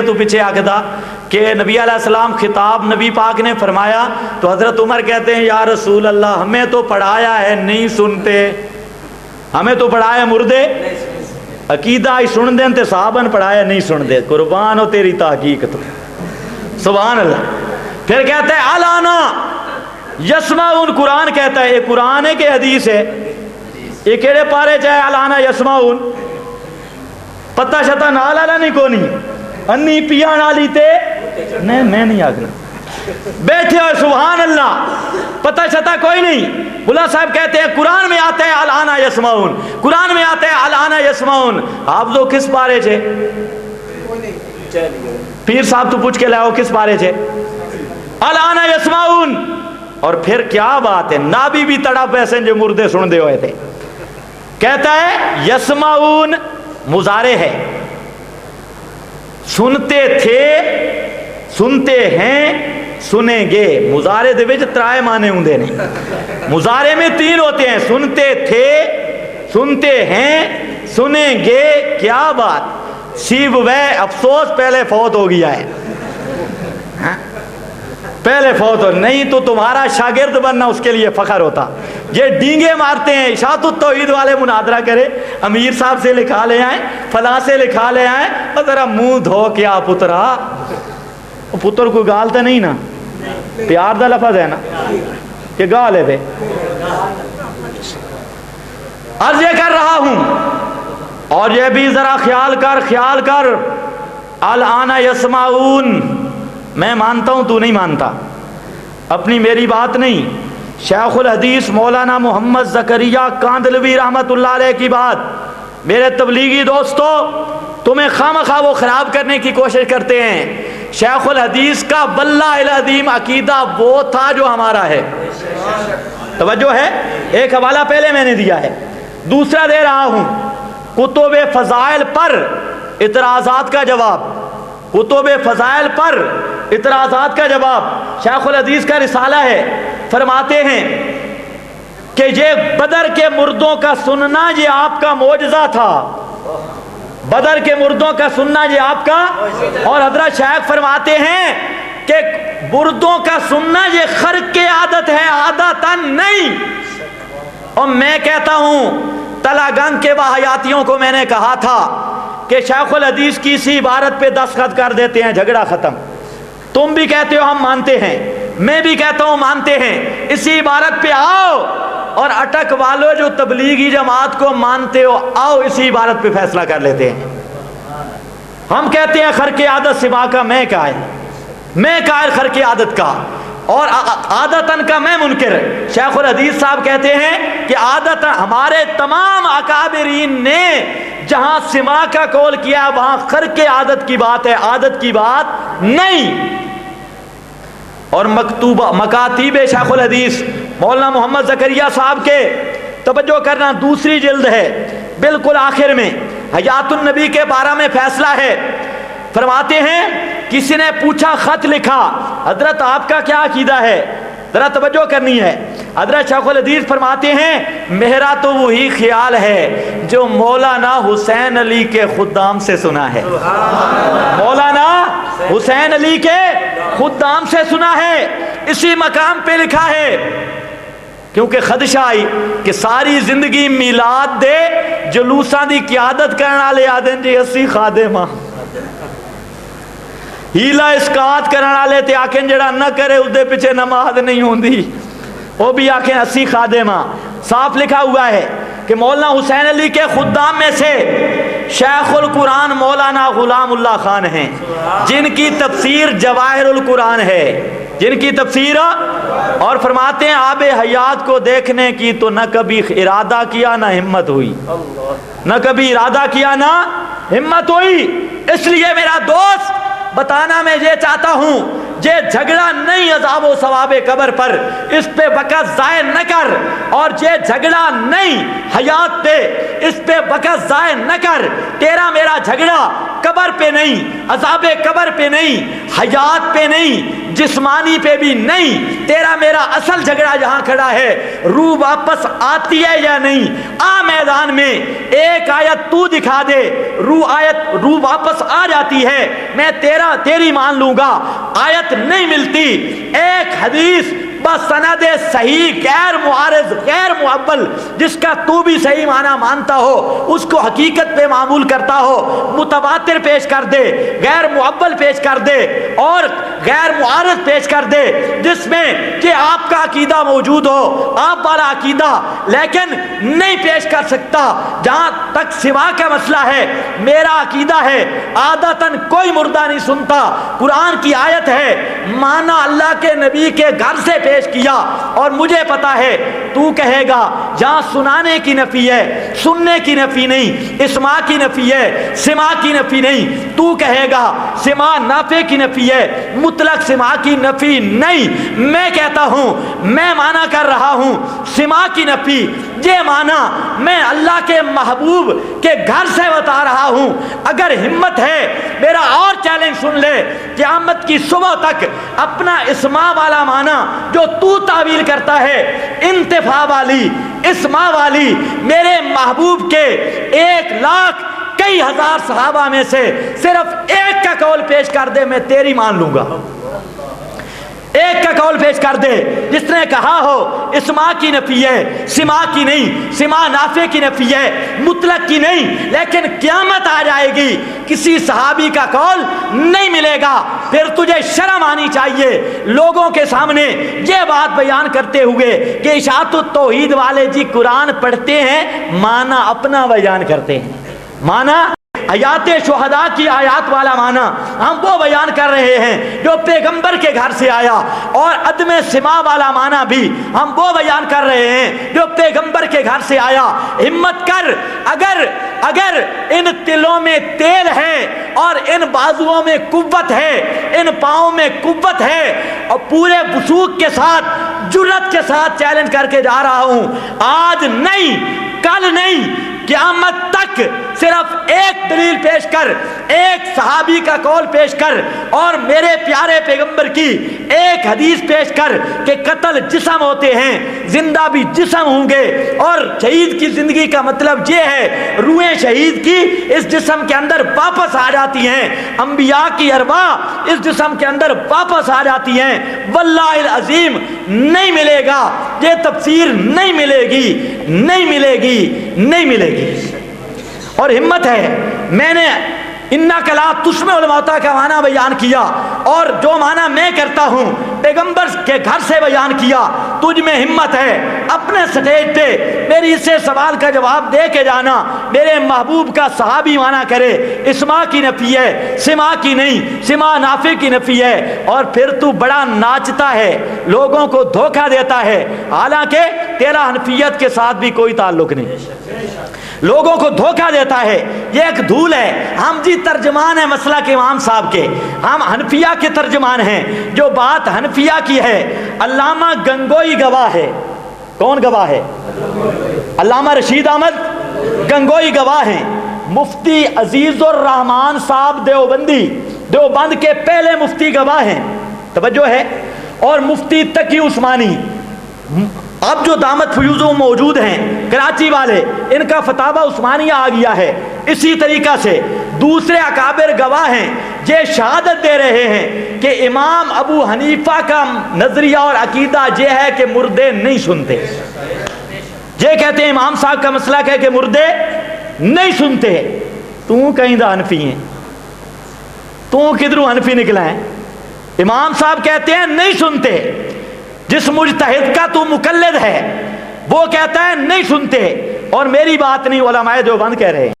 پھر تو پیچھے آگدا کہ نبی علیہ السلام خطاب نبی پاک نے فرمایا تو حضرت عمر کہتے ہیں یا رسول اللہ ہمیں تو پڑھایا ہے نہیں سنتے, ہمیں تو پڑھایا مردے عقیدہ ہی سن دیں تے صحابن پڑھایا نہیں سن دے, قربان ہو تیری تحقیق تو سبحان اللہ. پھر کہتا ہے الانا یسمعون, قرآن کہتا ہے, یہ قرآن ہے کہ حدیث ہے؟ یہ کیڑے پارے چاہے الانا یسمعون, پتہ شتا نالا نہیں کونی انی پیا نالی تے نہیں, میں نہیں آگنا بیٹھے ہوئے سبحان اللہ, پتہ شتا کوئی نہیں. ملا صاحب کہتے ہیں قرآن میں آتا ہے الانا یسمعون, قرآن میں آتا ہے الانا یسمعون. آپ دو کس پارے چھے؟ پیر صاحب تو پوچھ کے لاؤ کس پارے چھے؟ الانا یسمعون. اور پھر کیا بات ہے, نابی بھی تڑپ ایسے جو مردے سن دے ہوئے تھے. کہتا ہے یسمعون مضارع ہے, سنتے تھے, سنتے ہیں, سنیں گے. مضارع دے وچ ترائے معنی ہوندے نے, مضارع میں تین ہوتے ہیں, سنتے تھے, سنتے ہیں, سنیں گے. کیا بات, سیب وے افسوس پہلے فوت ہو گیا ہے, پہلے فوت ہو, نہیں تو تمہارا شاگرد بننا اس کے لیے فخر ہوتا. یہ ڈینگے مارتے ہیں, اشاعت التوحید والے مناظرہ کرے, امیر صاحب سے لکھا لے آئیں, فلاں سے لکھا لے آئیں, اور ذرا منہ دھو کیا پترا, پتر کوئی گالتا نہیں نا, پیار دا لفظ ہے نا کہ گالے پہ. عرض یہ کر رہا ہوں, اور یہ بھی ذرا خیال کر, خیال کر, الانا یسمعون. میں مانتا ہوں تو نہیں مانتا, اپنی میری بات نہیں, شیخ الحدیث مولانا محمد زکریا کاندلوی رحمت اللہ علیہ کی بات. میرے تبلیغی دوستو, تمہیں خواہ وہ خراب کرنے کی کوشش کرتے ہیں. شیخ الحدیث کا واللہ العظیم عقیدہ وہ تھا جو ہمارا ہے. توجہ ہے, ایک حوالہ پہلے میں نے دیا ہے, دوسرا دے رہا ہوں. کتب فضائل پر اعتراضات کا جواب, کتب فضائل پر اعتراضات کا جواب. شیخ الحدیث کا رسالہ ہے, فرماتے ہیں کہ یہ بدر کے مردوں کا سننا یہ آپ کا معجزہ تھا, بدر کے مردوں کا سننا یہ آپ کا. اور حضرت شیخ فرماتے ہیں کہ مردوں کا سننا یہ خرق عادت ہے, عادتاً نہیں. اور میں کہتا ہوں تلا گنگ کے باحیاتیوں کو میں نے کہا تھا کہ شیخ الحدیث کی اسی عبارت پہ دستخط کر دیتے ہیں, جھگڑا ختم. تم بھی کہتے ہو ہم مانتے ہیں, میں بھی کہتا ہوں مانتے ہیں, اسی عبارت پہ آؤ, اور اٹک والو جو تبلیغی جماعت کو مانتے ہو آؤ اسی عبارت پہ فیصلہ کر لیتے ہیں. ہم کہتے ہیں خرق عادت سوا کا میں قائل, میں قائل خرق عادت کا, اور عادتاً کا میں منکر. شیخ الحدیث صاحب کہتے ہیں کہ عادت ہمارے تمام اکابرین نے جہاں سما کا قول کیا وہاں خرق عادت کی بات ہے, عادت کی بات نہیں. اور مکاتیب شیخ الحدیث مولانا محمد زکریا صاحب کے توجہ کرنا, دوسری جلد ہے, بالکل آخر میں حیات النبی کے بارے میں فیصلہ ہے. فرماتے ہیں کسی نے پوچھا, خط لکھا, حضرت آپ کا کیا عقیدہ ہے, ذرا توجہ کرنی ہے. حضرت شیخ الحدیث فرماتے ہیں میرا تو وہی خیال ہے جو مولانا حسین علی کے خدام سے سنا ہے, مولانا حسین علی کے خدام سے سنا ہے, اسی مقام پہ لکھا ہے. کیونکہ خدشہ آئی کہ ساری زندگی میلاد دے جلوساں دی قیادت کرنے والے آدھے جی اسی خادمہ, ہیلا اسکات کرنے والے تے آکھیں جڑا نہ کرے اس دے پیچھے نماز نہیں ہوندی, وہ بھی آکھیں اسی خادمہ. صاف لکھا ہوا ہے کہ مولانا حسین علی کے خدام میں سے شیخ القرآن مولانا غلام اللہ خان ہیں, جن کی تفسیر جواہر القرآن ہے, جن کی تفسیر. اور فرماتے ہیں آب حیات کو دیکھنے کی تو نہ کبھی ارادہ کیا نہ ہمت ہوئی, نہ کبھی ارادہ کیا نہ ہمت ہوئی. اس لیے میرا دوست بتانا میں یہ چاہتا ہوں, یہ جھگڑا نہیں عذاب و ثواب قبر پر, اس پہ وقت ضائع نہ کر. اور یہ جھگڑا نہیں حیات پہ, اس پہ وقت ضائع نہ کر. تیرا میرا جھگڑا قبر پہ نہیں, عذاب قبر پہ نہیں, حیات پہ نہیں, جسمانی پہ بھی نہیں، تیرا میرا اصل جھگڑا جہاں کھڑا ہے، روح واپس آتی ہے یا نہیں؟ آ میدان میں ایک آیت تو دکھا دے، روح واپس آ جاتی ہے، میں تیری مان لوں گا۔ آیت نہیں ملتی، ایک حدیث بسند صحیح، غیر معارض، غیر معول، جس کا تو بھی صحیح معنی مانتا ہو، اس کو حقیقت پہ معمول کرتا ہو، متواتر پیش کر دے، غیر معول پیش کر دے اور غیر معارض پیش کر دے، جس میں کہ آپ کا عقیدہ موجود ہو، آپ والا عقیدہ، لیکن نہیں پیش کر سکتا۔ جہاں تک سوا کا مسئلہ ہے، میرا عقیدہ ہے عادتاً کوئی مردہ نہیں سنتا، قرآن کی آیت ہے، معنی اللہ کے نبی کے گھر سے پیش کیا، اور مجھے پتا ہے تو کہے گا جہاں سنانے کی نفی ہے، سننے کی نفی نہیں، اسماع کی نفی ہے، سماع کی نفی نہیں، تو کہے گا سماع نافع کی نفی ہے، مطلق سماع کی نفی نہیں۔ میں کہتا ہوں، میں معنی کر رہا ہوں سماع کی نفی، یہ معنی میں اللہ کے محبوب کے گھر سے بتا رہا ہوں۔ اگر ہمت ہے میرا اور چیلنج سن لے، قیامت کی صبح تک اپنا اسماع والا معنی جو تو تعویل کرتا ہے، انتفاع والی، اسماع والی، میرے محبوب کے 1,00,000 کئی ہزار صحابہ میں سے صرف ایک کا قول پیش کر دے، میں تیری مان لوں گا۔ ایک کا قول پیش کر دے جس نے کہا ہو اسماع کی نفی ہے، سماع کی نہیں، سماع نافع کی نفی ہے، مطلق کی نہیں، لیکن قیامت آ جائے گی کسی صحابی کا قول نہیں ملے گا، پھر تجھے شرم آنی چاہیے لوگوں کے سامنے یہ بات بیان کرتے ہوئے کہ اشاعت التوحید والے جی قرآن پڑھتے ہیں، معنی اپنا بیان کرتے ہیں، معنی آیات شہداء کی آیات والا معنی ہم وہ بیان کر رہے ہیں جو پیغمبر کے گھر سے آیا، اور عدم سماع والا معنی بھی ہم وہ بیان کر رہے ہیں جو پیغمبر کے گھر سے آیا۔ ہمت کر، اگر ان تلوں میں تیل ہے اور ان بازوؤں میں قوت ہے، ان پاؤں میں قوت ہے، اور پورے وثوق کے ساتھ، جرأت کے ساتھ چیلنج کر کے جا رہا ہوں، آج نہیں، کل نہیں، قیامت تک صرف ایک دلیل پیش کر، ایک صحابی کا قول پیش کر، اور میرے پیارے پیغمبر کی ایک حدیث پیش کر کہ قتل جسم ہوتے ہیں، زندہ بھی جسم ہوں گے، اور شہید کی زندگی کا مطلب یہ ہے روحیں شہید کی اس جسم کے اندر واپس آ جاتی ہیں، انبیاء کی ارواح اس جسم کے اندر واپس آ جاتی ہیں۔ واللہ العظیم نہیں ملے گا، یہ تفسیر نہیں ملے گی، نہیں ملے گی، نہیں ملے گی۔ اور ہمت ہے، میں نے انک لا تسمع الموتى کا معنی بیان کیا، اور جو معنی میں کرتا ہوں پیغمبر کے گھر سے بیان کیا، تجھ میں ہمت ہے اپنے سٹیج پہ میری اس سے سوال کا جواب دے کے جانا، میرے محبوب کا صحابی معنی کرے، اسماع کی نفی ہے، سماع کی نہیں، سماع نافع کی نفی ہے، اور پھر تو بڑا ناچتا ہے، لوگوں کو دھوکہ دیتا ہے، حالانکہ تیرا حنفیت کے ساتھ بھی کوئی تعلق نہیں، لوگوں کو دھوکہ دیتا ہے، یہ ایک دھول ہے۔ ہم جی ترجمان ہیں مسئلہ کے امام صاحب کے، ہم حنفیہ کے ترجمان ہیں، جو بات حنفیہ کی ہے علامہ گنگوئی گواہ ہے۔ کون گواہ ہے؟ علامہ رشید احمد گنگوئی گواہ ہیں، مفتی عزیز الرحمان صاحب دیوبند کے پہلے مفتی گواہ ہیں، توجہ ہے، اور مفتی تقی عثمانی اب جو دامت فیوزوں موجود ہیں کراچی والے، ان کا فتاوی عثمانیہ آ گیا ہے۔ اسی طریقہ سے دوسرے اکابر گواہ ہیں، یہ شہادت دے رہے ہیں کہ امام ابو حنیفہ کا نظریہ اور عقیدہ یہ ہے کہ مردے نہیں سنتے، یہ کہتے ہیں امام صاحب کا مسلک ہے کہ مردے نہیں سنتے۔ تو کہیں دا حنفی ہیں، تو کدھروں حنفی نکلا ہے؟ امام صاحب کہتے ہیں نہیں سنتے، جس مجتہد کا تو مقلد ہے وہ کہتا ہے نہیں سنتے، اور میری بات نہیں، علماء دیوبند کہہ رہے ہیں۔